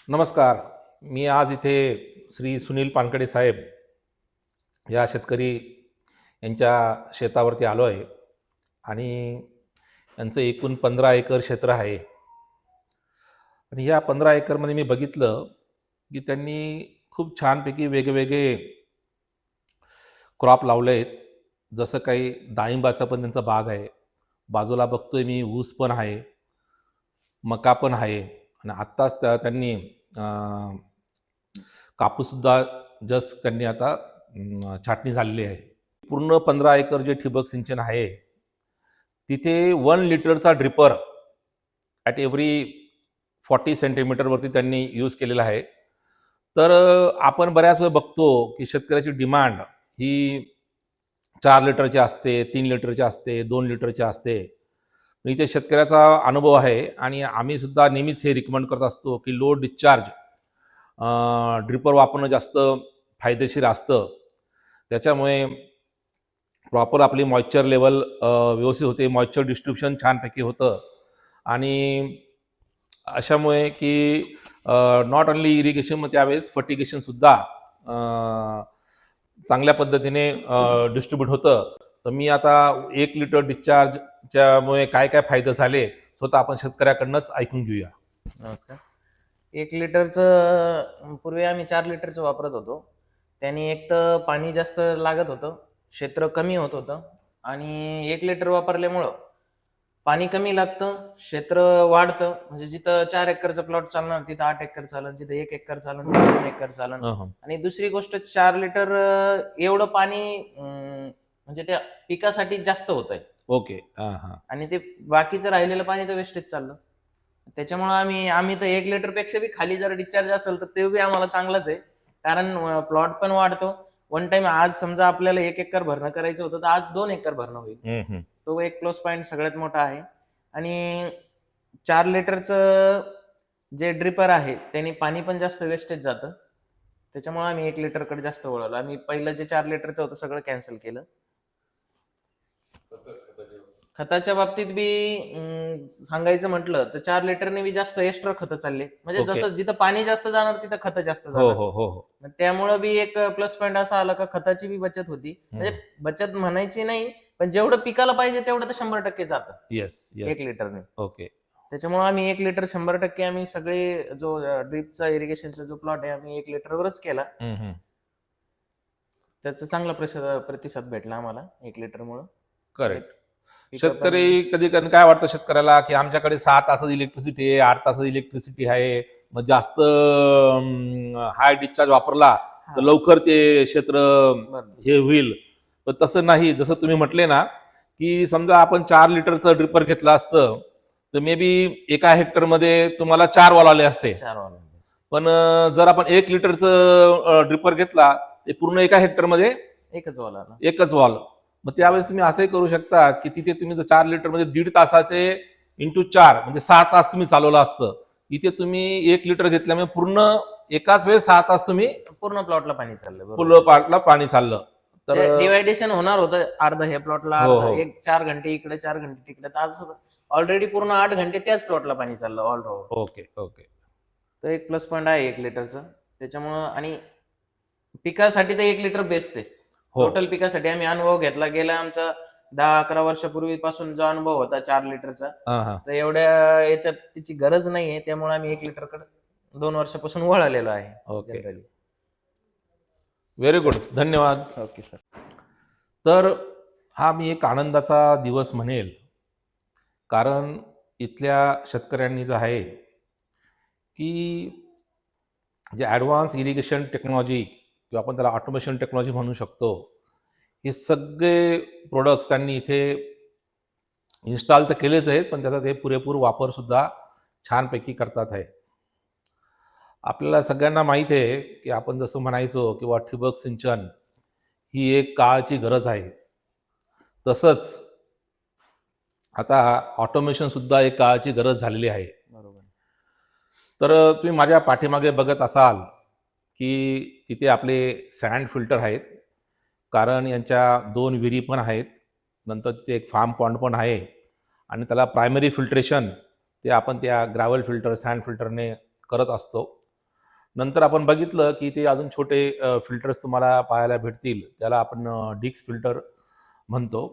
नमस्कार. मी आज इथे श्री सुनील पानकडे साहेब या शेतकरी यांच्या शेतावरती आलो आहे आणि यांचं एकूण 15 एकर क्षेत्र आहे. आणि या 15 एकरमध्ये मी बघितलं की त्यांनी खूप छानपैकी वेगवेगळे क्रॉप लावले आहेत. जसं काही डाळिंबाचा पण त्यांचा बाग आहे. बाजूला बघतोय मी ऊस पण आहे, मका पण आहे आणि आत्ताच त्यांनी कापूससुद्धा जस्ट त्यांनी आता छाटणी झालेली आहे. पूर्ण 15 एकर जे ठिबक सिंचन आहे तिथे 1 लिटरचा ड्रिपर ॲट एव्हरी 40 सेंटीमीटरवरती त्यांनी यूज केलेला आहे. तर आपण बऱ्याच वेळा बघतो की शेतकऱ्याची डिमांड ही 4 लिटरची असते, 3 लिटरची असते, 2 लिटरची असते. इथे शेतकऱ्याचा अनुभव आहे आणि आम्ही सुद्धा नेहमीच हे रिकमेंड करत असतो की लो डिस्चार्ज ड्रिपर वापरणं जास्त फायदेशीर असतं. त्याच्यामुळे प्रॉपर आपली मॉइश्चर लेवल व्यवस्थित होते, मॉइश्चर डिस्ट्रीब्युशन छानपैकी होतं आणि अशामुळे की नॉट ओन्ली इरिगेशन मग त्यावेळेस फर्टिगेशनसुद्धा चांगल्या पद्धतीने डिस्ट्रीब्यूट होतं. तर मी आता 1 लिटर डिस्चार्जच्यामुळे काय काय फायदे झाले स्वतः आपण शेतकऱ्याकडनंच ऐकून घेऊया. नमस्कार. 1 लिटरचं पूर्वी आम्ही 4 लिटरचं वापरत होतो. त्यांनी एक तर पाणी जास्त लागत होतं, क्षेत्र कमी होत होतं आणि 1 लिटर वापरल्यामुळं पाणी कमी लागतं, क्षेत्र वाढतं. म्हणजे जिथं 4 एकरचं प्लॉट चालणार तिथं 8 एकर चालन, जिथं 1 एकर चालन तिथं 2 एकर चालन. आणि दुसरी गोष्ट 4 लिटर एवढं पाणी म्हणजे त्या पिकासाठी जास्त होतंय. ओके. आणि ते बाकीचं राहिलेलं पाणी तर वेस्टेज चाललं. त्याच्यामुळे आम्ही तर 1 लिटर पेक्षा बी खाली जर डिस्चार्ज असेल तर ते बी आम्हाला चांगलंच आहे. कारण प्लॉट पण वाढतो. वन टाइम आज समजा आपल्याला 1 एकर भरणं करायचं होतं तर आज 2 एकर भरणं होईल. तो एक प्लस पॉईंट सगळ्यात मोठा आहे. आणि 4 लिटरचं जे ड्रिपर आहे त्याने पाणी पण जास्त वेस्टेज जातं. त्याच्यामुळे आम्ही 1 लिटरकडे जास्त वळवलं. आम्ही पहिलं जे 4 लिटरचं होतं सगळं कॅन्सल केलं. खताच्या बाबतीत बी सांगायचं म्हटलं तर 4 लिटरने बी जास्त एक्स्ट्रा खतं चालले. म्हणजे जसं जिथं पाणी जास्त जाणार तिथं खतं जास्त जाणार. त्यामुळे बी एक प्लस पॉईंट असा आला का खताची बी बचत होती. म्हणजे बचत म्हणायची नाही, पण जेवढं पिकाला पाहिजे तेवढं तर 100% जातं. येस 1 लिटरने. ओके. त्याच्यामुळे आम्ही 1 लिटर 100% आम्ही सगळे जो ड्रिपचा इरिगेशनचा जो प्लॉट आहे आम्ही 1 लिटरवरच केला. त्याचा चांगला प्रतिसाद भेटला आम्हाला 1 लिटरमुळे. करेक्ट. शेतकरी कधी कधी काय वाटतं शेतकऱ्याला की आमच्याकडे 6 तासाची इलेक्ट्रिसिटी आहे, 8 तासाची इलेक्ट्रिसिटी आहे, मग जास्त हाय डिस्चार्ज वापरला तर लवकर ते क्षेत्र हे होईल. पण तसं नाही. जसं तुम्ही म्हटले ना की समजा आपण 4 लिटरचं ड्रिपर घेतलं असतं तर मे बी एका हेक्टरमध्ये तुम्हाला 4 वॉल आले असते. पण जर आपण 1 लिटरचं ड्रिपर घेतला ते पूर्ण एका हेक्टरमध्ये एकच वॉल. मग त्यावेळेस तुम्ही असंही करू शकता की तिथे तुम्ही 4 लिटरमध्ये 1.5 तासाचे इंटू 4 म्हणजे 6 तास तुम्ही चालवलं असतं. इथे तुम्ही 1 लिटर घेतल्यामुळे पूर्ण एकाच वेळेस 6 तास तुम्ही पूर्ण प्लॉटला पाणी चाललं. पूर्ण प्लॉटला पाणी चाललं. तर डिवायडेशन होणार होतं. अर्ध हे प्लॉटला, 4 घंटे इकडे 4 घंटे तिकडे. आज ऑलरेडी पूर्ण 8 घंटे त्याच प्लॉटला पाणी चाललं ऑलराऊंड. ओके. तो एक प्लस पॉईंट आहे 1 लिटरचं. त्याच्यामुळं आणि पिकासाठी तर 1 लिटर बेस्ट आहे. टोटल पिकासाठी आम्ही अनुभव घेतला. गेला आमचा 10-11 वर्षापूर्वीपासून जो अनुभव होता 4 लिटरचा, तर एवढ्या याच्यात तिची गरज नाहीये. त्यामुळे आम्ही 1 लिटरकडे 2 वर्षापासून वळलेलो आहे. ओके. Very good. धन्यवाद. Okay sir. तर हा मी एक आनंदाचा दिवस म्हणेल, कारण इथल्या शेतकऱ्यांनी जो आहे की जे ॲडव्हान्स इरिगेशन टेक्नॉलॉजी किंवा आपण त्याला ऑटोमेशन टेक्नॉलॉजी म्हणू शकतो, हे सगळे प्रोडक्ट्स त्यांनी इथे इन्स्टॉल तर केलेच आहेत, पण त्याचा ते पुरेपूर वापरसुद्धा छानपैकी करतात आहे. आपल्याला सगळ्यांना माहीत आहे की आपण जसं म्हणायचो किंवा ठिबक सिंचन ही एक काळाची गरज आहे, तसंच आता ऑटोमेशनसुद्धा एक काळाची गरज झालेली आहे. बरोबर. तर तुम्ही माझ्या पाठीमागे बघत असाल की तिथे आपले सँड फिल्टर आहेत, कारण यांच्या 2 विहिरी पण आहेत. नंतर तिथे एक फार्म पॉन्ड पण आहे आणि त्याला प्रायमरी फिल्ट्रेशन ते आपण त्या ग्रॅव्हल फिल्टर सँड फिल्टरने करत असतो. नंतर आपण बघितलं की ते अजून छोटे फिल्टर्स तुम्हाला पाहायला भेटतील, त्याला आपण डिक्स फिल्टर म्हणतो.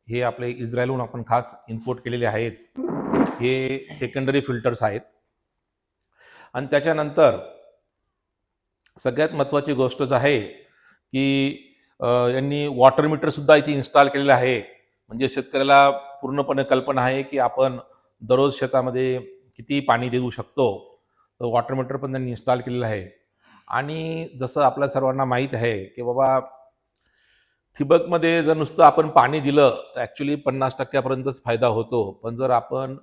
हे आपले इस्रायलहून आपण खास इम्पोर्ट केलेले आहेत. हे सेकंडरी फिल्टर्स आहेत. आणि त्याच्यानंतर सगळ्यात महत्त्वाची गोष्टच आहे की यांनी वॉटर मीटर सुद्धा इथे इन्स्टॉल केलेलं आहे. म्हणजे शेतकऱ्याला पूर्णपणे कल्पना आहे की आपण दररोज शेतामध्ये किती पाणी देऊ शकतो. तर वॉटर मीटर पण त्यांनी इन्स्टॉल केलेलं आहे. आणि जसं आपल्या सर्वांना माहीत आहे की बाबा ठिबकमध्ये जर नुसतं आपण पाणी दिलं तर ॲक्च्युली 50% पर्यंतच फायदा होतो. पण जर आपण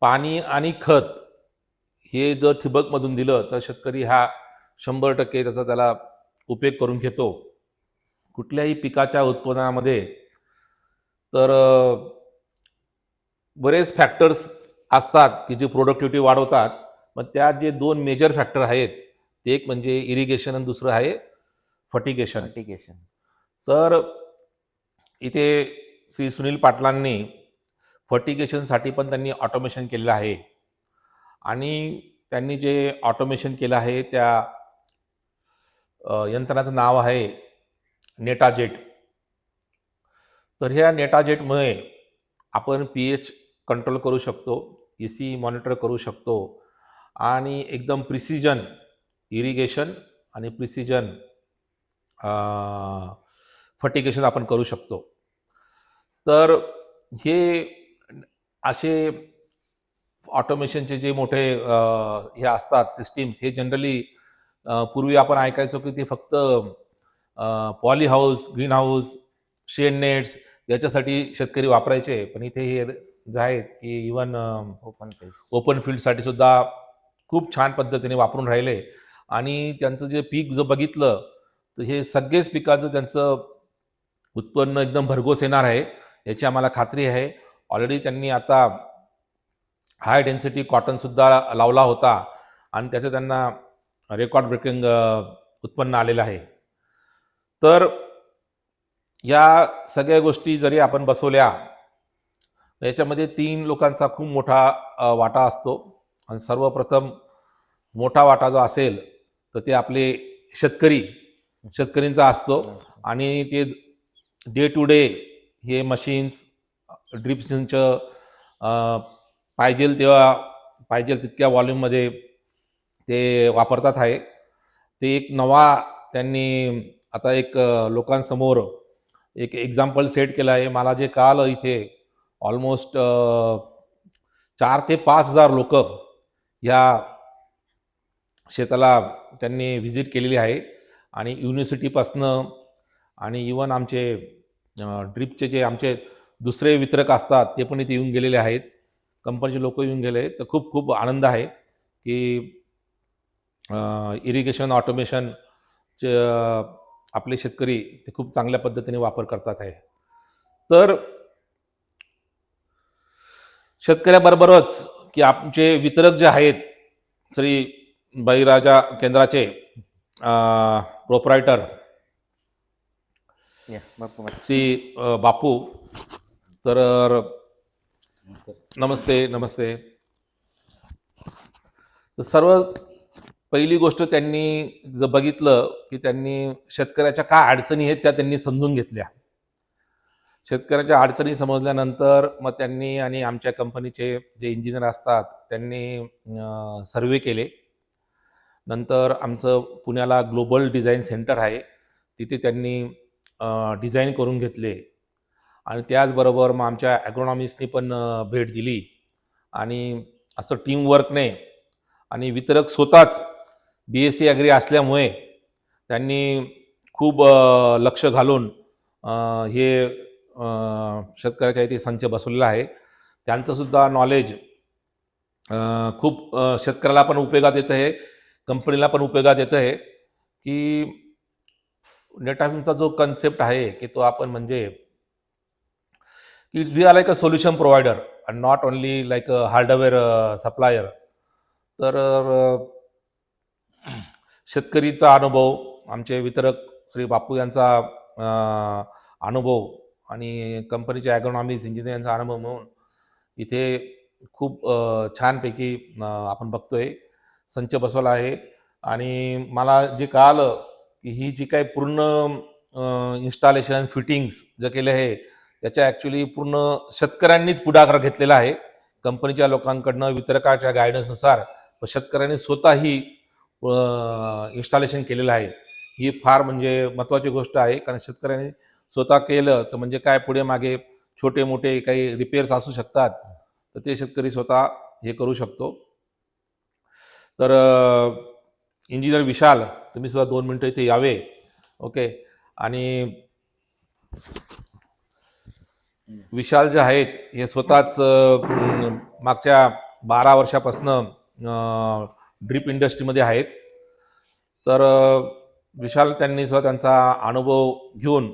पाणी आणि खत हे जर ठिबकमधून दिलं तर शेतकरी हा 100% त्याला उपयोग करून घेतो. कुठल्याही पिकाच्या उत्पादनामध्ये तर बरेच फॅक्टर्स असतात की जे प्रोडक्टिव्हिटी वाढवतात. मग त्यात जे 2 मेजर फॅक्टर आहेत, ते एक म्हणजे इरिगेशन आणि दुसरं आहे फर्टिगेशन. फर्टिगेशन. तर इथे श्री सुनील पाटलांनी फर्टिगेशनसाठी पण त्यांनी ऑटोमेशन केलेलं आहे. आणि त्यांनी जे ऑटोमेशन केलं आहे त्या यंत्राचं नाव आहे नेटाजेट. तर ह्या नेटाजेटमुळे आपण pH कंट्रोल करू शकतो, EC मॉनिटर करू शकतो आणि एकदम प्रिसिजन इरिगेशन आणि प्रिसिजन फर्टिगेशन आपण करू शकतो. तर हे असे ऑटोमेशनचे जे मोठे हे असतात सिस्टीम्स, हे जनरली पूर्वी आपण ऐकायचो की ते फक्त poly house, green house, shade nets याच्यासाठी शेतकरी वापरायचे. पण इथे हे जे आहेत की इवन ओपन फील्डसाठी सुद्धा खूप छान पद्धतीने वापरून राहिले. आणि त्यांचं जे पीक जर बघितलं तर हे सगळेच पिकांचं त्यांचं उत्पन्न एकदम भरघोस येणार आहे, याची आम्हाला खात्री आहे. ऑलरेडी त्यांनी आता हाय डेन्सिटी कॉटनसुद्धा लावला होता आणि त्याचं त्यांना रेकॉर्ड ब्रेकिंग उत्पन्न आलेलं आहे. तर या सगळ्या गोष्टी जरी आपण बसवल्या, याच्यामध्ये 3 लोकांचा खूप मोठा वाटा असतो. आणि सर्वप्रथम मोठा वाटा जो असेल तर ते आपले शेतकरींचा असतो. आणि ते डे टू डे हे मशीन्स ड्रिप सिंच पाहिजेल तेव्हा पाहिजेल तितक्या व्हॉल्यूममध्ये ते वापरतात आहे. ते एक नवा त्यांनी आता एक लोकांसमोर एक एक्झाम्पल सेट केलं आहे. मला जे कळालं इथे ऑलमोस्ट 4,000 ते 5,000 लोकं ह्या शेताला त्यांनी व्हिजिट केलेली आहे. आणि युनिव्हर्सिटीपासनं आणि इवन आमचे ड्रिपचे जे आमचे दुसरे वितरक असतात ते पण इथे येऊन गेलेले आहेत. कंपनीचे लोक येऊन गेले. तर खूप खूप आनंद आहे की इरिगेशन ऑटोमेशनचे आपले शेतकरी ते खूप चांगल्या पद्धतीने वापर करतात आहे. तर शेतकऱ्याबरोबरच की आमचे वितरक जे आहेत, श्री बळीराजा केंद्राचे प्रोप्रायटर श्री बापू, तर नमस्ते. तर सर्व पहिली गोष्ट त्यांनी जर बघितलं की त्यांनी शेतकऱ्याच्या काय अडचणी आहेत त्या त्यांनी समजून घेतल्या. शेतकऱ्याच्या अडचणी समजल्यानंतर मग त्यांनी आणि आमच्या कंपनीचे जे इंजिनियर असतात त्यांनी सर्वे केले. नंतर आमचं पुण्याला ग्लोबल डिझाईन सेंटर आहे, तिथे त्यांनी डिझाईन करून घेतले. आणि त्याचबरोबर मग आमच्या ॲग्रोनॉमिस्टनी पण भेट दिली. आणि असं टीमवर्कने आणि वितरक स्वतःच BSc ॲग्री असल्यामुळे त्यांनी खूप लक्ष घालून हे शेतकऱ्याच्या इथे संच बसवलेला आहे. त्यांचंसुद्धा नॉलेज खूप शेतकऱ्याला पण उपयोगात येतं आहे, कंपनीला पण उपयोगात येतं आहे. की नेटाफिमचा जो कन्सेप्ट आहे की तो आपण म्हणजे we are like a solution provider and not only like a hardware supplier. तर शेतकरीचा अनुभव, आमचे वितरक श्री बापू यांचा अनुभव आणि कंपनीच्या ॲग्रोनॉमिक्स इंजिनिअरिंगचा अनुभव म्हणून इथे खूप छानपैकी आपण बघतोय संच बसवला आहे. आणि मला जे कळालं की ही जी काही पूर्ण इन्स्टॉलेशन फिटिंग्स जे केले आहे त्याच्या ॲक्च्युली पूर्ण शेतकऱ्यांनीच पुढाकार घेतलेला आहे. कंपनीच्या लोकांकडनं वितरकाच्या गायडन्सनुसार शेतकऱ्यांनी स्वतःही इन्स्टॉलेशन केलेलं आहे. ही फार म्हणजे महत्त्वाची गोष्ट आहे, कारण शेतकऱ्यांनी स्वतः केलं तर म्हणजे काय पुढे मागे छोटे मोठे काही रिपेअर्स असू शकतात, तर ते शेतकरी स्वतः हे करू शकतो. तर इंजिनियर विशाल, तुम्ही सुद्धा 2 मिनिटं इथे यावे. ओके. आणि विशाल जे आहेत हे स्वतःच मागच्या 12 वर्षापासनं ड्रिप इंडस्ट्रीमध्ये आहेत. तर विशाल त्यांनी सुद्धा त्यांचा अनुभव घेऊन